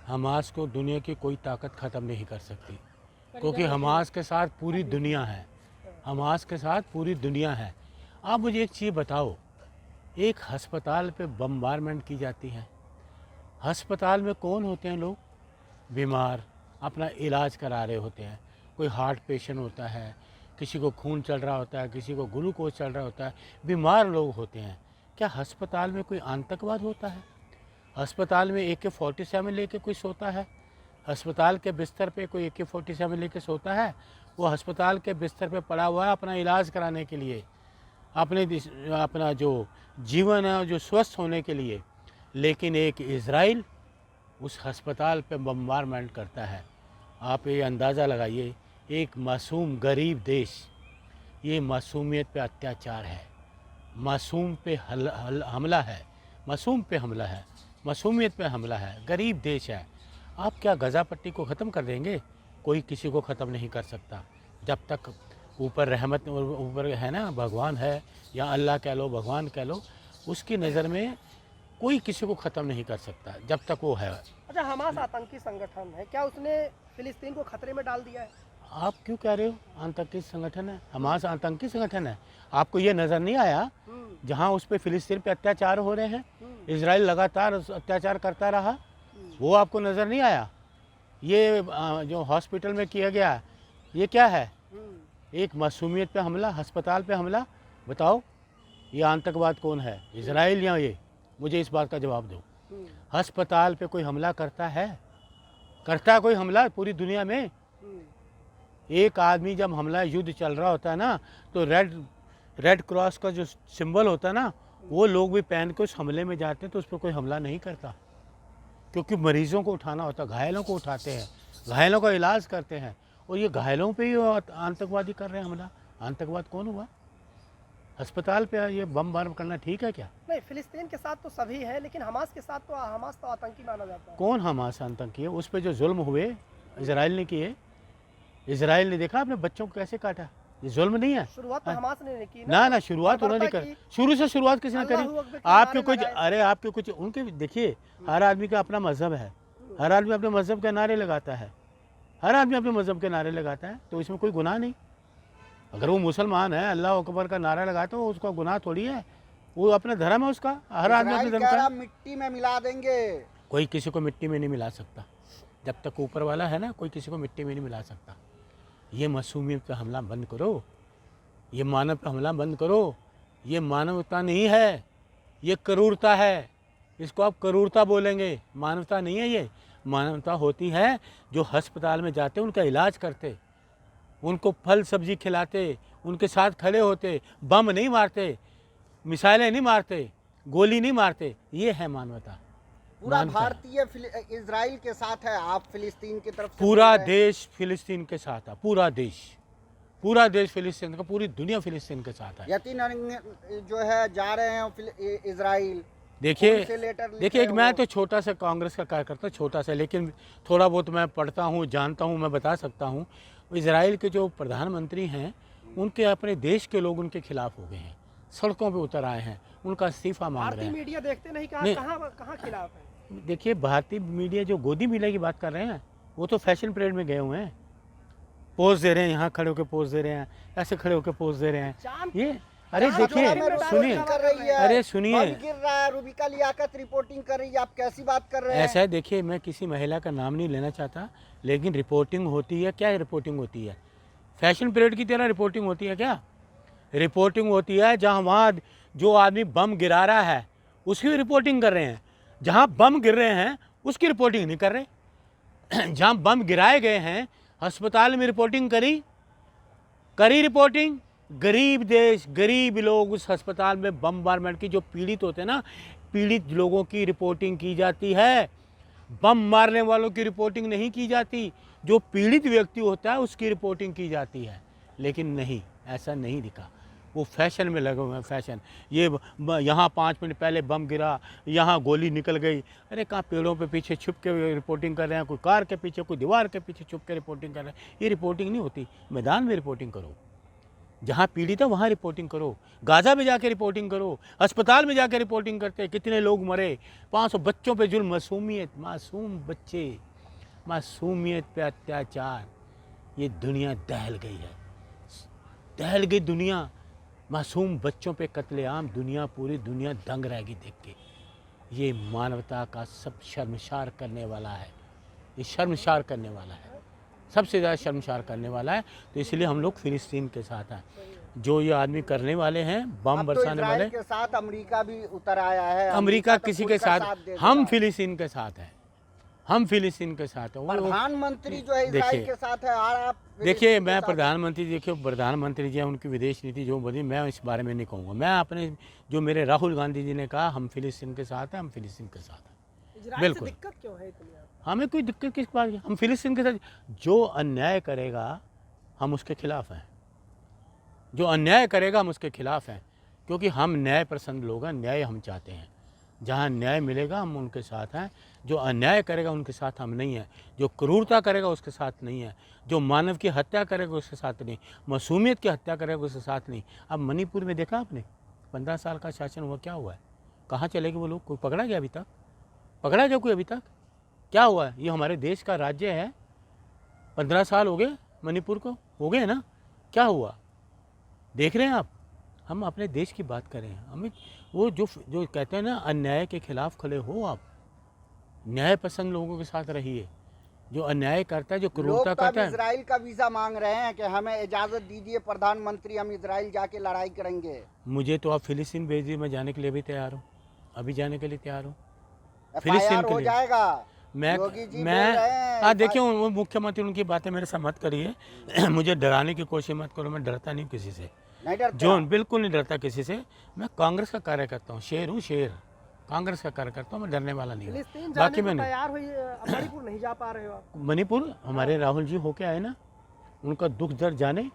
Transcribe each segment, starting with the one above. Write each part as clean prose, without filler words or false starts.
Hamas को दुनिया की कोई ताकत ख़त्म नहीं कर सकती, क्योंकि हमास के साथ पूरी दुनिया है। हमास के साथ पूरी दुनिया है। आप मुझे एक चीज़ बताओ, एक अस्पताल पे बम्बारमेंट की जाती है। अस्पताल में कौन होते हैं लोग? बीमार, अपना इलाज करा रहे होते हैं। कोई हार्ट पेशेंट होता है, किसी को खून चल रहा होता है, किसी को ग्लूकोज चल रहा होता है, बीमार लोग होते हैं। क्या अस्पताल में कोई आतंकवाद होता है? अस्पताल में AK-47 लेके कोई सोता है? अस्पताल के बिस्तर पे कोई AK-47 लेके सोता है? वो अस्पताल के बिस्तर पे पड़ा हुआ है अपना इलाज कराने के लिए, अपना जो जीवन है जो स्वस्थ होने के लिए। लेकिन एक इज़राइल उस अस्पताल पे बम्बारमेंट करता है। आप ये अंदाज़ा लगाइए, एक मासूम गरीब देश, ये मासूमियत पे अत्याचार है, मासूम पे हमला है, मासूम पे हमला है, मासूमियत पे हमला है, गरीब देश है। आप क्या गज़ा पट्टी को ख़त्म कर देंगे? कोई किसी को ख़त्म नहीं कर सकता। जब तक ऊपर रहमत ऊपर है ना, भगवान है या अल्लाह कह लो, भगवान कह लो, उसकी नज़र में कोई किसी को ख़त्म नहीं कर सकता जब तक वो है। अच्छा, हमास आतंकी संगठन है, क्या उसने फिलिस्तीन को खतरे में डाल दिया है? आप क्यों कह रहे हो आतंकी संगठन है? हमास आतंकी संगठन है? आपको ये नज़र नहीं आया जहाँ उस पर फिलिस्तीन पे अत्याचार हो रहे हैं, इजराइल लगातार अत्याचार करता रहा, वो आपको नज़र नहीं आया? ये जो हॉस्पिटल में किया गया, ये क्या है? एक मासूमियत पे हमला, अस्पताल पे हमला। बताओ, ये आतंकवाद कौन है, इजराइल या ये? मुझे इस बात का जवाब दो। अस्पताल पे कोई हमला करता है? करता है कोई हमला पूरी दुनिया में? एक आदमी जब हमला युद्ध चल रहा होता है ना, तो रेड क्रॉस का जो सिंबल होता है ना, वो लोग भी पहन के उस हमले में जाते हैं, तो उस पर कोई हमला नहीं करता, क्योंकि मरीजों को उठाना होता है, घायलों को उठाते हैं, घायलों का इलाज करते हैं, और ये घायलों पे ही आतंकवादी कर रहे हैं हमला। आतंकवाद कौन हुआ? अस्पताल पे ये बम बार करना ठीक है क्या? नहीं, फिलिस्तीन के साथ तो सभी है, लेकिन हमास के साथ तो हमास तो आतंकी माना जाता है। कौन हमास आतंकी है? उस पर जो जुल्म हुए इजराइल ने किए, इजराइल ने देखा अपने बच्चों को कैसे काटा, ये जुल्म नहीं है? शुरुआत तो हमास ने की ना, शुरुआत उन्होंने करी। शुरू से शुरुआत किसने करी? आपके कुछ, अरे आपके कुछ उनके, देखिए हर आदमी का अपना मजहब है, हर आदमी अपने मजहब के नारे लगाता है, हर आदमी अपने मजहब के नारे लगाता है, तो इसमें कोई गुनाह नहीं। अगर वो मुसलमान है, अल्लाह अकबर का नारा लगाता है, तो उसका गुनाह थोड़ी है, वो अपना धर्म है उसका, हर आदमी अपने धर्म का। मिट्टी में मिला देंगे। कोई किसी को मिट्टी में नहीं मिला सकता, जब तक ऊपर वाला है ना, कोई किसी को मिट्टी में नहीं मिला सकता। ये मासूमियत पे हमला बंद करो, ये मानव पे हमला बंद करो। ये मानवता नहीं है, ये क्रूरता है। इसको आप क्रूरता बोलेंगे, मानवता नहीं है ये। मानवता होती है जो अस्पताल में जाते, उनका इलाज करते, उनको फल सब्जी खिलाते, उनके साथ खड़े होते, बम नहीं मारते, मिसाइलें नहीं मारते, गोली नहीं मारते। ये है मानवता। पूरा भारतीय इजराइल के साथ है, आप फिलिस्तीन की तरफ से पूरा देश फिलिस्तीन के साथ है, पूरा देश फिलिस्तीन का, पूरी दुनिया फिलिस्तीन के साथ है। यतीन जो है जा रहे हैं इजराइल। देखिए एक मैं तो छोटा सा कांग्रेस का कार्यकर्ता, छोटा सा, लेकिन थोड़ा बहुत मैं पढ़ता हूँ, जानता हूँ, मैं बता सकता हूँ। इजराइल के जो प्रधानमंत्री हैं, उनके अपने देश के लोग उनके खिलाफ हो गए हैं, सड़कों पे उतर आए हैं, उनका इस्तीफा मांग रहे हैं। भारतीय मीडिया देखते नहीं, कहाँ खिलाफ है? देखिए भारतीय मीडिया जो गोदी मीडिया की बात कर रहे हैं, वो तो फैशन परेड में गए हुए हैं, पोज दे रहे हैं, यहाँ खड़े होकर पोज दे रहे हैं, ऐसे खड़े होकर पोज दे रहे हैं। ये अरे देखिए, सुनिए, अरे सुनिए, गिर रहा है, रूबिका लियाकत रिपोर्टिंग कर रही है, आप कैसी बात कर रहे हैं? ऐसा है, देखिए मैं किसी महिला का नाम नहीं लेना चाहता, लेकिन रिपोर्टिंग होती है। क्या रिपोर्टिंग होती है? फैशन परेड की तरह रिपोर्टिंग होती है क्या? रिपोर्टिंग होती है जहाँ वहाँ जो आदमी बम गिरा रहा है उसकी रिपोर्टिंग कर रहे हैं, जहाँ बम गिर रहे हैं उसकी रिपोर्टिंग नहीं कर रहे। जहाँ बम गिराए गए हैं अस्पताल में रिपोर्टिंग करी रिपोर्टिंग। गरीब देश, गरीब लोग उस अस्पताल में बमबारमेंट की, जो पीड़ित होते हैं ना, पीड़ित लोगों की रिपोर्टिंग की जाती है, बम मारने वालों की रिपोर्टिंग नहीं की जाती। जो पीड़ित व्यक्ति होता है उसकी रिपोर्टिंग की जाती है, लेकिन नहीं, ऐसा नहीं दिखा। वो फैशन में लगे हुए हैं, फैशन। ये यहाँ 5 मिनट पहले बम गिरा, यहाँ गोली निकल गई। अरे कहाँ पेड़ों पे पीछे छुप के रिपोर्टिंग कर रहे हैं, कोई कार के पीछे, कोई दीवार के पीछे छुप के रिपोर्टिंग कर रहे हैं। ये रिपोर्टिंग नहीं होती, मैदान में रिपोर्टिंग करो। जहाँ पीड़ित है वहाँ रिपोर्टिंग करो, गाज़ा में जाके रिपोर्टिंग करो, अस्पताल में जाके रिपोर्टिंग करते, कितने लोग मरे, 500 बच्चों पे जुल्म, मासूम बच्चे, मासूमियत पे अत्याचार, ये दुनिया दहल गई है, दहल गई दुनिया। मासूम बच्चों पे कत्लेआम, दुनिया, पूरी दुनिया दंग रहेगी देख के। ये मानवता का सब शर्मसार करने वाला है, ये शर्मसार करने वाला है, सबसे ज़्यादा शर्मसार करने वाला है। तो इसलिए हम लोग फिलिस्तीन के साथ हैं। जो ये आदमी करने वाले हैं, बम अब तो बरसाने वाले, इजराइल के साथ अमेरिका भी उतर आया है। अमेरिका तो किसी खुलकर के साथ, दे हम देगा। फिलिस्तीन के साथ हैं, हम फिलिस्तीन के साथ हैं। प्रधानमंत्री जो है इजराइल देखिए, के साथ है और आप देखिए फिलिस्तीन के मैं साथ- प्रधानमंत्री, देखिए प्रधानमंत्री जी हैं, उनकी विदेश नीति जो बनी, मैं इस बारे में नहीं कहूँगा। मैं अपने, जो मेरे राहुल गांधी जी ने कहा, हम फिलिस्तीन के साथ हैं, हम फिलिस्तीन के साथ हैं। इजराइल से बिल्कुल। दिक्कत क्यों है इतनी? हमें कोई दिक्कत किस बात की, हम फिलिस्तीन के साथ, जो अन्याय करेगा हम उसके खिलाफ हैं, जो अन्याय करेगा हम उसके खिलाफ हैं, क्योंकि हम न्याय पसंद लोग हैं, न्याय हम चाहते हैं। जहाँ न्याय मिलेगा हम उनके साथ हैं, जो अन्याय करेगा उनके साथ हम नहीं हैं, जो क्रूरता करेगा उसके साथ नहीं है, जो मानव की हत्या करेगा उसके साथ नहीं, मासूमियत की हत्या करेगा उसके साथ नहीं। अब मणिपुर में देखा आपने, 15 साल का शासन हुआ, क्या हुआ है, कहाँ चले गए वो लोग, कोई पकड़ा गया अभी तक, पकड़ा गया कोई अभी तक, क्या हुआ है? ये हमारे देश का राज्य है, 15 साल हो गए मणिपुर को, हो गए ना, क्या हुआ देख रहे हैं आप? हम अपने देश की बात करें, हमें वो जो कहते हैं ना, अन्याय के खिलाफ खड़े हो आप, न्याय पसंद लोगों के साथ रहिए। जो अन्याय करता है, जो लोग क्रूरता तो अब करता है, इजराइल का वीजा मांग रहे हैं कि हमें इजाजत दीजिए प्रधानमंत्री, हम इजराइल जाके लड़ाई करेंगे। मुझे तो आप फिलिस्तीन भेज दीजिए, मैं जाने के लिए भी तैयार हूँ, अभी जाने के लिए तैयार हूँ। फिलिस्तीन FIR के हो लिए जाएगा। मैं योगी जी बोल रहे हैं हाँ देखिए, वो मुख्यमंत्री, उनकी बातें मेरे साथ मत करिए मुझे डराने की कोशिश मत करो, मैं डरता नहीं किसी से, नहीं डरते जो आप? बिल्कुल नहीं डरता किसी से। मैं कांग्रेस का कार्यकर्ता हूँ, शेर हूँ, शेर, कांग्रेस का कार्यकर्ता हूँ, मैं डरने वाला नहीं हूँ। फिलिस्तीन बाकी जाने मैं को नहीं, तैयार हुई, मणिपुर नहीं जा पा रहे हो आप? मणिपुर हमारे राहुल जी होके आए ना, उनका दुख दर्द जाने,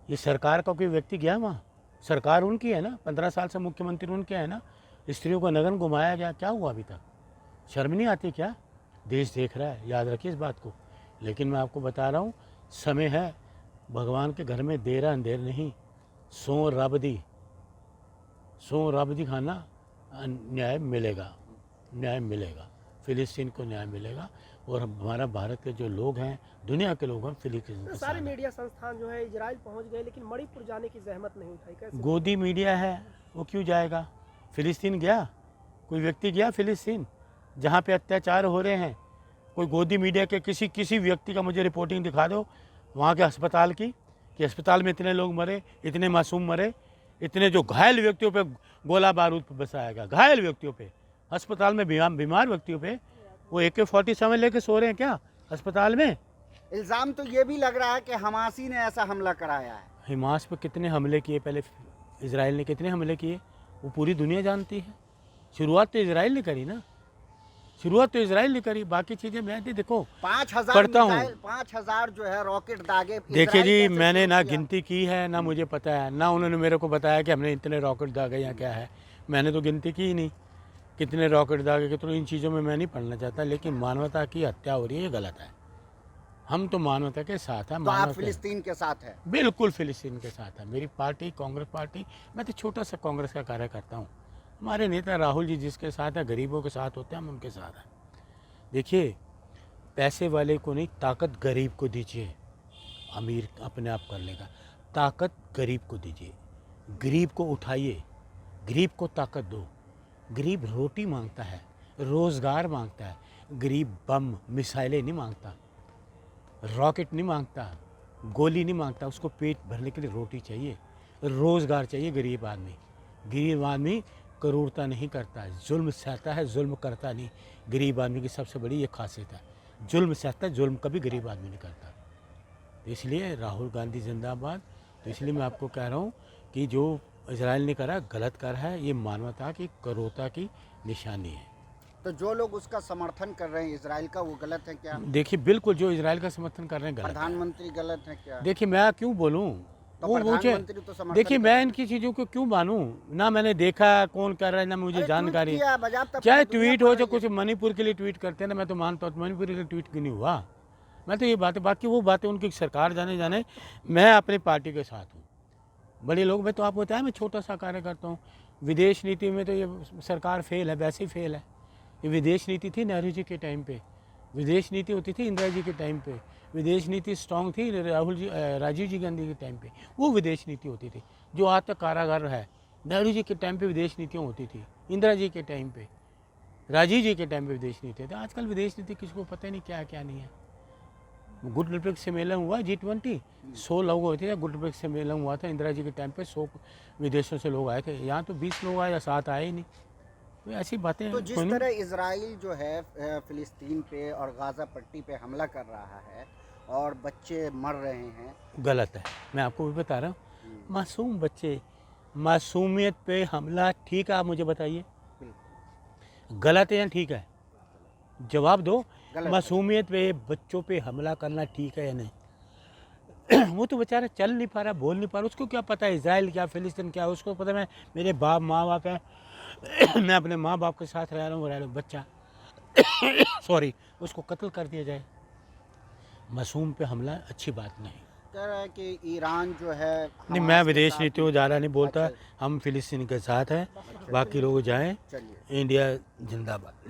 ये सरकार का कोई व्यक्ति गया वहाँ, सरकार उनकी है ना, 15 साल से मुख्यमंत्री उनके है ना, स्त्रियों को नगन घुमाया गया, क्या हुआ अभी तक, शर्म नहीं आती क्या? देश देख रहा है, याद रखिए इस बात को। लेकिन मैं आपको बता रहा हूँ, समय है, भगवान के घर में देर अंधेर नहीं, सो रब दी खाना, न्याय मिलेगा, न्याय मिलेगा, फिलिस्तीन को न्याय मिलेगा। और हमारा भारत के जो लोग हैं, दुनिया के लोग हैं, फिलिस्तीन के सारे साथ हैं। मीडिया संस्थान जो है इजराइल पहुंच गए, लेकिन मणिपुर जाने की जहमत नहीं उठाई, कैसे? गोदी मीडिया है, वो क्यों जाएगा? फिलिस्तीन गया कोई व्यक्ति, गया फिलिस्तीन जहाँ पे अत्याचार हो रहे हैं? कोई गोदी मीडिया के किसी व्यक्ति का मुझे रिपोर्टिंग दिखा दो वहाँ के अस्पताल की, कि अस्पताल में इतने लोग मरे, इतने मासूम मरे, इतने जो घायल व्यक्तियों पे गोला बारूद बरसाया गया, घायल व्यक्तियों पे, अस्पताल में बीमार व्यक्तियों पे, वो AK-47 लेके सो रहे हैं क्या अस्पताल में? इल्जाम तो ये भी लग रहा है कि हमासी ने ऐसा हमला कराया है। हमास पे कितने हमले किए पहले, इजराइल ने कितने हमले किए, वो पूरी दुनिया जानती है। शुरुआत तो इजराइल ने करी ना, शुरुआत तो इजराइल ने करी, बाकी चीज़ें मैं देखो 5,000 पढ़ता हूँ। 5,000 जो है रॉकेट दागे। देखिए इजराइल जी, कैसे मैंने शुरू ना किया? गिनती की है, ना मुझे पता है, ना उन्होंने मेरे को बताया कि हमने इतने रॉकेट दागे या क्या है, मैंने तो गिनती की ही नहीं कितने रॉकेट दागे के। तो इन चीज़ों में मैं नहीं पढ़ना चाहता, लेकिन मानवता की हत्या हो रही है, ये गलत है। हम तो मानवता के साथ हैं, तो आप मानवता, फिलिस्तीन के साथ है? बिल्कुल फिलिस्तीन के साथ है। मेरी पार्टी कांग्रेस पार्टी, मैं तो छोटा सा कांग्रेस का कार्यकर्ता हूँ। हमारे नेता राहुल जी जिसके साथ है, गरीबों के साथ होते हैं, हम उनके साथ हैं। देखिए, पैसे वाले को नहीं, ताकत गरीब को दीजिए, अमीर अपने आप कर लेगा। ताकत गरीब को दीजिए, गरीब को उठाइए, गरीब को ताकत दो। गरीब रोटी मांगता है, रोज़गार मांगता है, गरीब बम मिसाइलें नहीं मांगता, रॉकेट नहीं मांगता, गोली नहीं मांगता, उसको पेट भरने के लिए रोटी चाहिए, रोज़गार चाहिए। गरीब आदमी क्रूरता नहीं करता, जुल्म सहता है, जुल्म करता नहीं। गरीब आदमी की सबसे बड़ी ये खासियत है, जुल्म सहता है, जुल्म कभी गरीब आदमी नहीं करता। तो इसलिए राहुल गांधी जिंदाबाद। तो इसलिए मैं आपको कह रहा हूँ कि जो इजराइल ने करा गलत करा है, ये मानवता की क्रूरता की निशानी है। तो जो लोग उसका समर्थन कर रहे हैं इजराइल का, वो गलत है क्या? देखिए, बिल्कुल जो इजराइल का समर्थन कर रहे हैं गलत है। प्रधानमंत्री गलत है क्या? देखिए, मैं क्यों बोलूँ, तो वो मुझे प्रधानमंत्री तो समर्थन देखिए, कर मैं रहे हैं। इनकी चीज़ों को क्यों मानूं, ना मैंने देखा कौन कर रहा है, ना मुझे अरे जानकारी ट्वीट किया, बाज़ाब्ता चाहे पूरी दुनिया ट्वीट हो, पढ़ जो रही है। कुछ मणिपुर के लिए ट्वीट करते हैं ना, मैं तो मानता हूँ मणिपुर के लिए ट्वीट क्यों नहीं हुआ। मैं तो ये बातें, बाकी वो बातें उनकी सरकार जाने, मैं अपनी पार्टी के साथ हूँ, बड़े लोग, मैं तो आपको बताया मैं छोटा सा कार्य करता हूँ। विदेश नीति में तो ये सरकार फेल है, वैसे ही फेल है। ये विदेश नीति थी नेहरू जी के टाइम पे, विदेश नीति होती थी इंदिरा जी के टाइम पे, विदेश नीति स्ट्रांग थी राजीव जी गांधी के टाइम पे, वो विदेश नीति होती थी। जो आज तक कारागार है, नेहरू जी के टाइम पे विदेश नीतियाँ होती थी, इंदिरा जी के टाइम पे, राजीव जी के टाइम पे विदेश नीति थी। आजकल विदेश नीति किसी को पता नहीं क्या क्या नहीं है। गुटनिरपेक्ष सम्मेलन हुआ G20, 100 लोग हुए थे। गुटनिरपेक्ष सम्मेलन हुआ था इंदिरा जी के टाइम पे, 100 विदेशों से लोग आए थे। यहाँ तो 20 लोग आए या 7 आए ही नहीं। तो ऐसी बातें तो जिस तरह इजराइल जो है फिलिस्तीन पे और गाज़ा पट्टी पे हमला कर रहा है और बच्चे मर रहे हैं, गलत है। मैं आपको भी बता रहा हूँ, मासूम बच्चे, मासूमियत पे हमला ठीक है? आप मुझे बताइए, गलत है या ठीक है? जवाब दो। मासूमियत पे बच्चों पे हमला करना ठीक है या नहीं? वो तो बेचारा चल नहीं पा रहा, बोल नहीं पा रहा, उसको क्या पता है इजराइल क्या, फिलिस्तीन क्या? उसको पता है मेरे माँ बाप है, मैं अपने माँ बाप के साथ रह रहा हूँ, बच्चा सॉरी, उसको कत्ल कर दिया जाए। मासूम पे हमला अच्छी बात नहीं। कह रहा है कि ईरान जो है नहीं, मैं विदेश नीतियों जा रहा नहीं बोलता। हम फिलिस्तीन के साथ हैं, बाकी लोग जाएं। चलिए, इंडिया जिंदाबाद।